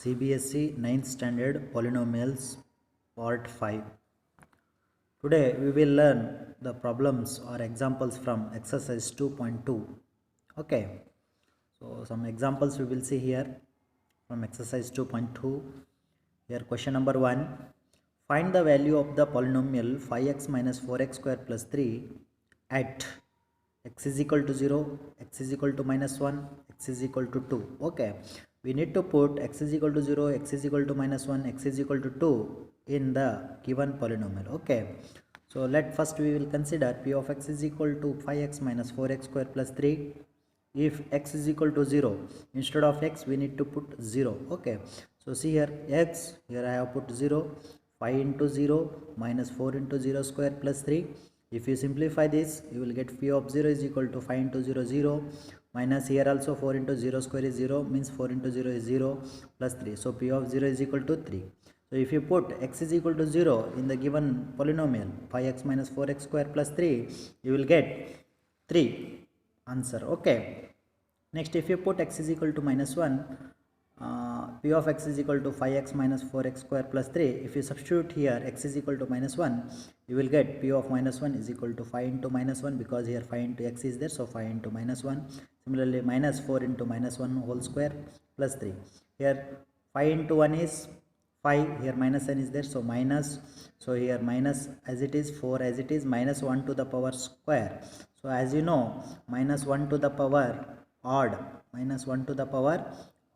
CBSE 9th Standard Polynomials Part 5. Today we will learn the problems or examples from exercise 2.2. Okay, so some examples we will see here from exercise 2.2. Here question number 1. Find the value of the polynomial 5x minus 4x square plus 3 at x is equal to 0, x is equal to minus 1, x is equal to 2. Okay, we need to put x is equal to 0, x is equal to minus 1, x is equal to 2 in the given polynomial. Okay, so let first we will consider p of x is equal to 5x minus 4x square plus 3. If x is equal to 0, instead of x we need to put 0. Okay, so see here x, here I have put 0, 5 into 0 minus 4 into 0 square plus 3. If you simplify this, you will get p of 0 is equal to 5 into 0 0 minus here also 4 into 0 square is 0, means 4 into 0 is 0 plus 3. So p of 0 is equal to 3. So if you put x is equal to 0 in the given polynomial 5x minus 4x square plus 3, you will get 3 answer. Okay, next if you put x is equal to minus 1, p of x is equal to 5x minus 4x square plus 3. If you substitute here x is equal to minus 1, you will get p of minus 1 is equal to 5 into minus 1, because here 5 into x is there, so 5 into minus 1. Similarly minus 4 into minus 1 whole square plus 3. Here 5 into 1 is 5, here minus sign is there, so minus, so here minus as it is, 4 as it is, minus 1 to the power square. So as you know, minus 1 to the power odd, minus 1 to the power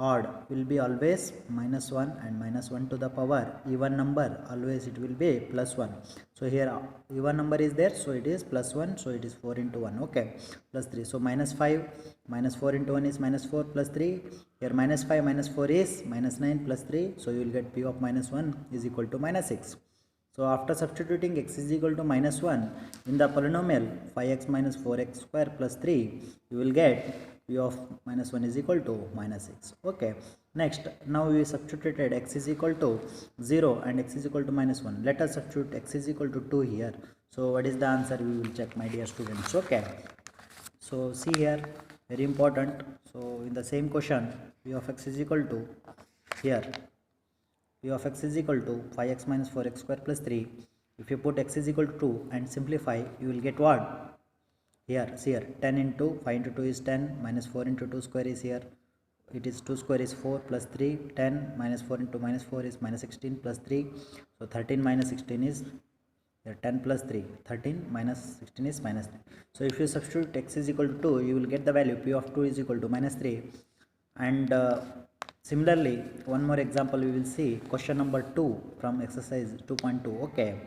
odd will be always minus 1, and minus 1 to the power even number always it will be plus 1. So here even number is there, so it is plus 1, so it is 4 into 1. Okay, plus 3, so minus 5 minus 4 into 1 is minus 4 plus 3. Here minus 5 minus 4 is minus 9 plus 3, so you will get p of minus 1 is equal to minus 6. So after substituting x is equal to minus 1 in the polynomial 5x minus 4x square plus 3, you will get p of minus 1 is equal to minus 6. Okay, next now we substituted x is equal to 0 and x is equal to minus 1. Let us substitute x is equal to 2 here. So what is the answer, we will check, my dear students. Okay, so see here, very important. So in the same question, p of x is equal to, here p of x is equal to 5x minus 4x square plus 3. If you put x is equal to 2 and simplify, you will get what? Here, see here, 10 into 5 into 2 is 10, minus 4 into 2 square is here, it is 2 square is 4 plus 3, 10 minus 4 into minus 4 is minus 16 plus 3, so 13 minus 16 is here, 10 plus 3, 13 minus 16 is minus 3. So if you substitute x is equal to 2, you will get the value p of 2 is equal to minus 3. And similarly, one more example we will see, question number 2 from exercise 2.2. Okay,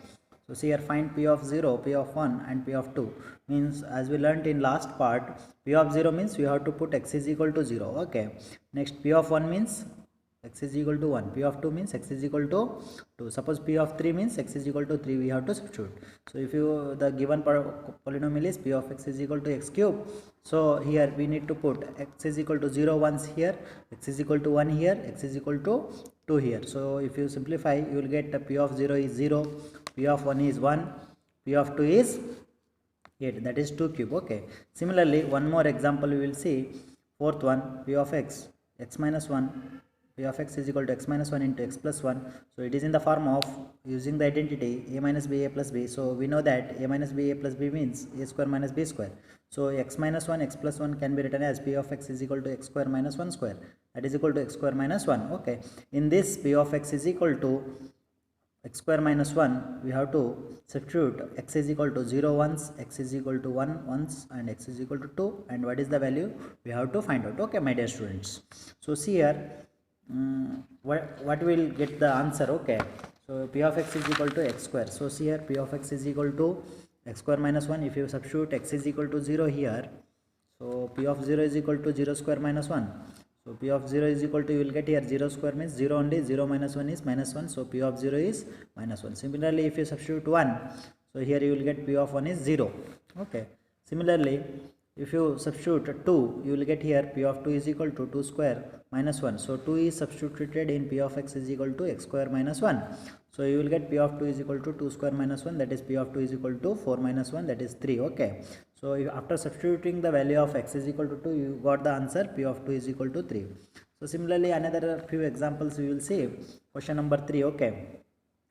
so see here, find p of 0, p of 1 and p of 2. Means as we learnt in last part, p of 0 means we have to put x is equal to 0. Okay, next p of 1 means x is equal to 1, p of 2 means x is equal to 2. Suppose p of 3 means x is equal to 3, we have to substitute. So if you, the given polynomial is p of x is equal to x cube, so here we need to put x is equal to 0 once here, x is equal to 1 here, x is equal to 2 here. So if you simplify, you will get p of 0 is 0, p of 1 is 1, p of 2 is 8, that is 2 cube. Okay, similarly one more example we will see, fourth one, p of x, x minus 1, p of x is equal to x minus 1 into x plus 1. So it is in the form of using the identity a minus b, a plus b. So we know that a minus b, a plus b means a square minus b square. So x minus 1, x plus 1 can be written as p of x is equal to x square minus 1 square, that is equal to x square minus 1. Okay, in this p of x is equal to x square minus 1, we have to substitute x is equal to 0 once, x is equal to 1 once, and x is equal to 2, and what is the value we have to find out. Okay, my dear students, so see here, what will get the answer. Okay, so p of x is equal to x square. So see here, p of x is equal to x square minus 1. If you substitute x is equal to 0 here, so p of 0 is equal to 0 square minus 1. So p of 0 is equal to, you will get here 0 square means 0 only, 0 minus 1 is minus 1, so p of 0 is minus 1. Similarly, if you substitute 1, so here you will get p of 1 is 0. Okay, similarly if you substitute 2, you will get here p of 2 is equal to 2 square minus 1. So 2 is substituted in p of x is equal to x square minus 1. So you will get p of 2 is equal to 2 square minus 1, that is p of 2 is equal to 4 minus 1, that is 3. Okay, so after substituting the value of x is equal to 2, you got the answer p of 2 is equal to 3. So similarly another few examples we will see. Question number 3. Okay,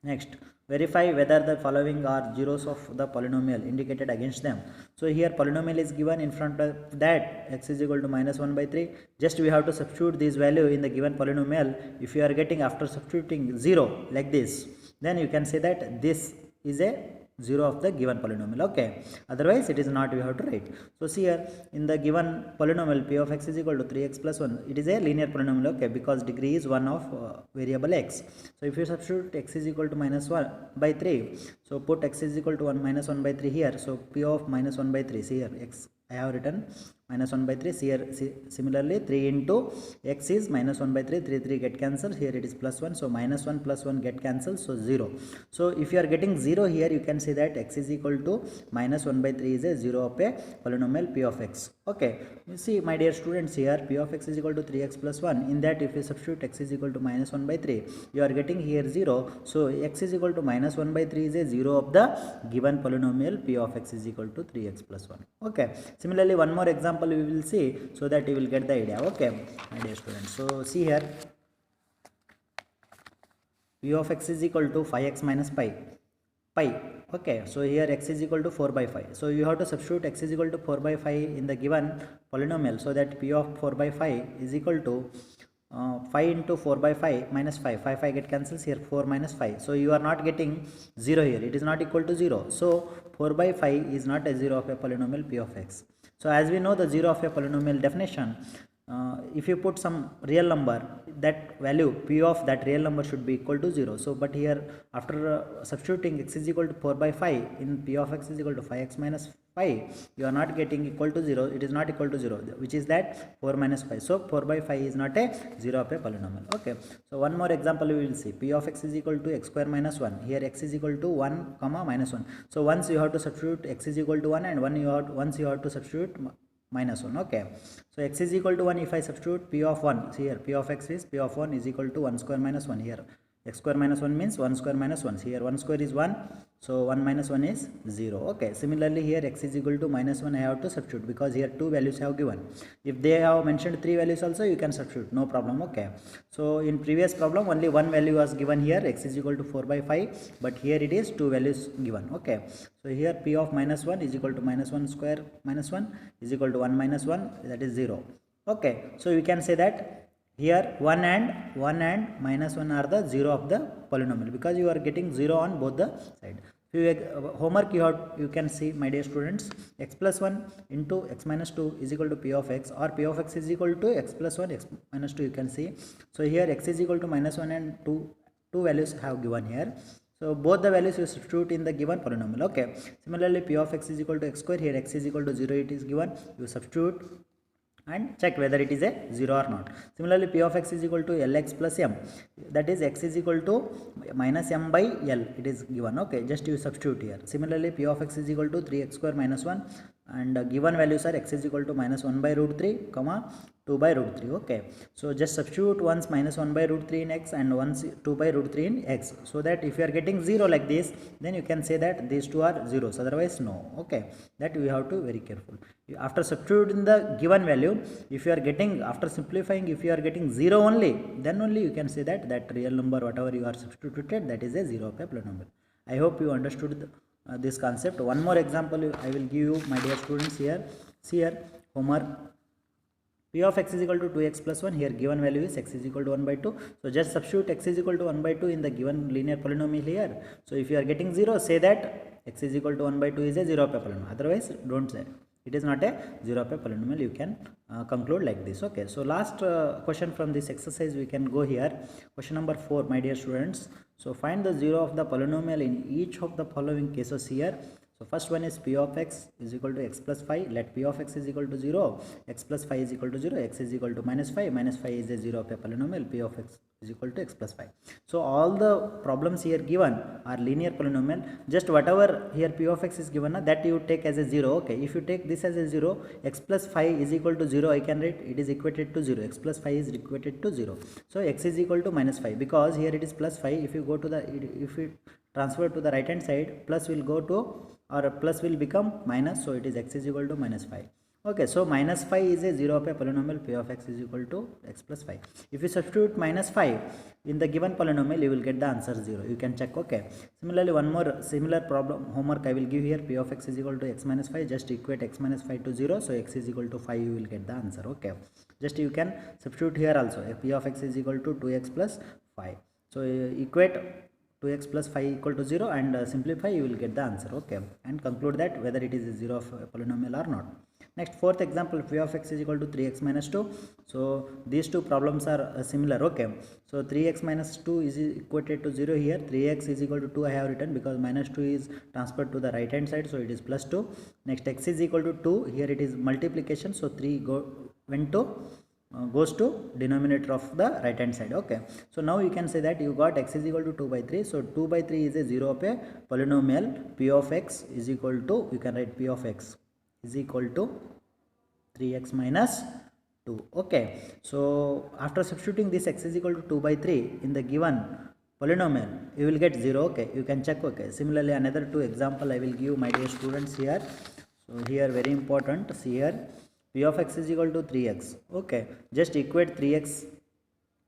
next, verify whether the following are zeros of the polynomial indicated against them. So here polynomial is given, in front of that x is equal to minus 1 by 3. Just we have to substitute this value in the given polynomial. If you are getting, after substituting 0 like this, then you can say that this is a 0 of the given polynomial. Okay, otherwise it is not, we have to write. So see here, in the given polynomial p of x is equal to 3x plus 1, it is a linear polynomial. Okay, because degree is 1 of variable x. So if you substitute x is equal to minus 1 by 3, so put x is equal to 1 minus 1 by 3 here. So p of minus 1 by 3, see here, x I have written minus 1 by 3. See here, similarly 3 into x is minus 1 by 3, 3 get cancelled, here it is plus 1, so minus 1 plus 1 get cancelled, so 0. So if you are getting 0 here, you can say that x is equal to minus 1 by 3 is a 0 of a polynomial p of x. Okay, you see my dear students, here p of x is equal to 3x plus 1, in that if you substitute x is equal to minus 1 by 3, you are getting here 0. So x is equal to minus 1 by 3 is a 0 of the given polynomial p of x is equal to 3x plus 1. Okay, similarly one more example we will see, so that you will get the idea. Okay, my dear students, so see here, p of x is equal to 5x minus pi. Okay, so here x is equal to 4 by 5. So you have to substitute x is equal to 4 by 5 in the given polynomial, so that p of 4 by 5 is equal to 5 into 4 by 5 minus 5. 5 get cancels, here 4 minus 5. So you are not getting 0 here, it is not equal to 0. So 4 by 5 is not a 0 of a polynomial p of x. So as we know the 0 of a polynomial definition, if you put some real number, that value p of that real number should be equal to 0. So but here after substituting x is equal to 4 by 5 in p of x is equal to 5x minus 5, you are not getting equal to 0, it is not equal to 0, which is that 4 minus 5. So 4 by 5 is not a 0 of a polynomial. Okay, so one more example we will see. P of x is equal to x square minus 1. Here x is equal to 1 comma minus 1. So once you have to substitute x is equal to 1, and once you have to substitute minus 1. Okay, so x is equal to 1, if I substitute p of 1, see here p of x is p of 1 is equal to 1 square minus 1. Here x square minus 1 means 1 square minus 1. Here 1 square is 1, so 1 minus 1 is 0. Okay, similarly here x is equal to minus 1, I have to substitute, because here 2 values have given. If they have mentioned 3 values also, you can substitute, no problem. Okay, so in previous problem only 1 value was given here, x is equal to 4 by 5, but here it is 2 values given. Okay, so here p of minus 1 is equal to minus 1 square minus 1 is equal to 1 minus 1, that is 0. Okay, so you can say that here 1 and minus 1 are the 0 of the polynomial, because you are getting 0 on both the side. Homework you can see, my dear students, x plus 1 into x minus 2 is equal to p of x, or p of x is equal to x plus 1 x minus 2, you can see. So here x is equal to minus 1 and 2 values have given here. So both the values you substitute in the given polynomial. Okay, similarly p of x is equal to x square, here x is equal to 0, it is given, you substitute and check whether it is a 0 or not. Similarly p of x is equal to lx plus m, that is x is equal to minus m by l, it is given. Okay, just you substitute here. Similarly p of x is equal to 3x square minus 1, and given values are x is equal to minus 1 by root 3 comma 2 by root 3. Okay, so just substitute once minus 1 by root 3 in x and once 2 by root 3 in x, so that if you are getting 0 like this, then you can say that these two are zeros, otherwise no. Okay, that we have to be very careful. After substituting the given value, if you are getting, after simplifying, if you are getting 0 only, then only you can say that that real number whatever you are substituted, that is a 0 of a polynomial. I hope you understood this concept. One more example I will give you, my dear students. Here, see here, homework. P of x is equal to 2x plus 1, here given value is x is equal to 1 by 2. So just substitute x is equal to 1 by 2 in the given linear polynomial here. So if you are getting 0, say that x is equal to 1 by 2 is a 0 of a polynomial, otherwise don't say. It is not a 0 of a polynomial, you can conclude like this. Okay, so last question from this exercise we can go here. Question number 4, my dear students. So find the 0 of the polynomial in each of the following cases here. So first one is p of x is equal to x plus 5. Let p of x is equal to 0, x plus 5 is equal to 0, x is equal to minus 5 is a 0 of a polynomial, p of x is equal to x plus 5. So all the problems here given are linear polynomial. Just whatever here p of x is given, that you take as a 0. Okay, if you take this as a 0, x plus 5 is equal to 0, I can write it is equated to 0, x plus 5 is equated to 0. So x is equal to minus 5, because here it is plus 5. If you go to the, if you transfer to the right hand side, plus will go to, or plus will become minus, so it is x is equal to minus 5. Okay, so minus 5 is a 0 of a polynomial p of x is equal to x plus 5. If you substitute minus 5 in the given polynomial, you will get the answer 0. You can check. Okay, similarly, one more similar problem homework I will give here. P of x is equal to x minus 5. Just equate x minus 5 to 0, so x is equal to 5, you will get the answer. Okay, just you can substitute here also. P of x is equal to 2x plus 5. So equate 2x plus 5 equal to 0 and simplify, you will get the answer. Okay, and conclude that whether it is a 0 of a polynomial or not. Next, fourth example, p of x is equal to 3x minus 2. So these two problems are similar. Okay, so 3x minus 2 is equated to 0 here. 3x is equal to 2 I have written because minus 2 is transferred to the right hand side, so it is plus 2. Next, x is equal to 2. Here it is multiplication, so 3 goes to denominator of the right hand side. Okay, so now you can say that you got x is equal to 2 by 3. So 2 by 3 is a 0 of a polynomial. P of x is equal to, you can write p of x is equal to 3x minus 2. Okay, so after substituting this x is equal to 2 by 3 in the given polynomial, you will get 0. Okay, you can check. Okay, similarly another two example I will give, my dear students, here. So here very important, see here, p of x is equal to 3x. Okay, just equate 3x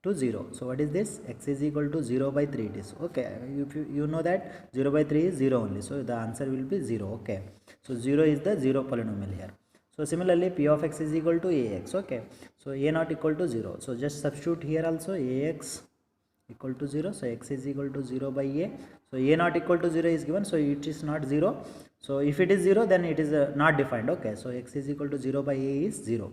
to 0. So what is this? X is equal to 0 by 3 it is. Okay, you know that 0 by 3 is 0 only, so the answer will be 0. Okay, so 0 is the 0 polynomial here. So similarly p of x is equal to ax. Okay, so a not equal to 0, so just substitute here also, ax equal to 0, so x is equal to 0 by a. So a not equal to 0 is given, so it is not 0. So if it is 0, then it is not defined. Okay, so x is equal to 0 by a is 0.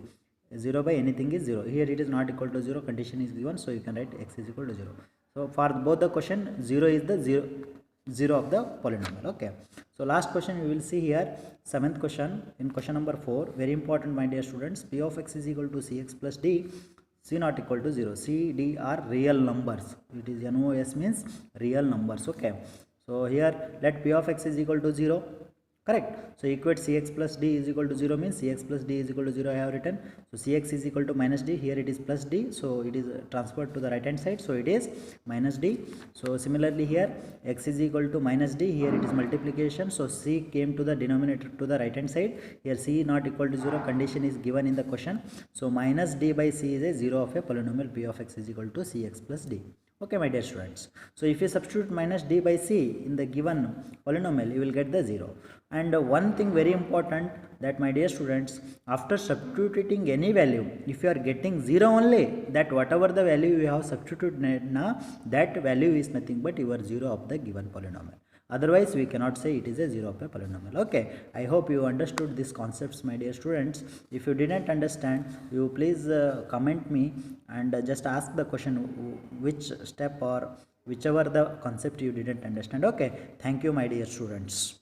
0 by anything is 0. Here it is not equal to 0, condition is given, so you can write x is equal to 0. So for both the question, 0 is the 0 of the polynomial. Okay, so last question we will see here, seventh question, in question number 4, very important my dear students. P of x is equal to cx plus d, c not equal to 0. C, d are real numbers. It is NOS means real numbers. Okay, so here let p of x is equal to 0. Correct. So equate cx plus d is equal to 0 means cx plus d is equal to 0 I have written. So cx is equal to minus d, here it is plus d, so it is transferred to the right hand side, so it is minus d. So similarly here x is equal to minus d, here it is multiplication, so c came to the denominator to the right hand side. Here c not equal to 0, condition is given in the question. So minus d by c is a 0 of a polynomial. P of x is equal to cx plus d. Okay, my dear students. So if you substitute minus d by c in the given polynomial, you will get the 0. And one thing very important, that my dear students, after substituting any value, if you are getting 0 only, that whatever the value you have substituted now, that value is nothing but your 0 of the given polynomial. Otherwise we cannot say it is a 0 of a polynomial. Okay, I hope you understood these concepts my dear students. If you didn't understand, you please comment me and just ask the question which step or whichever the concept you didn't understand. Okay, thank you my dear students.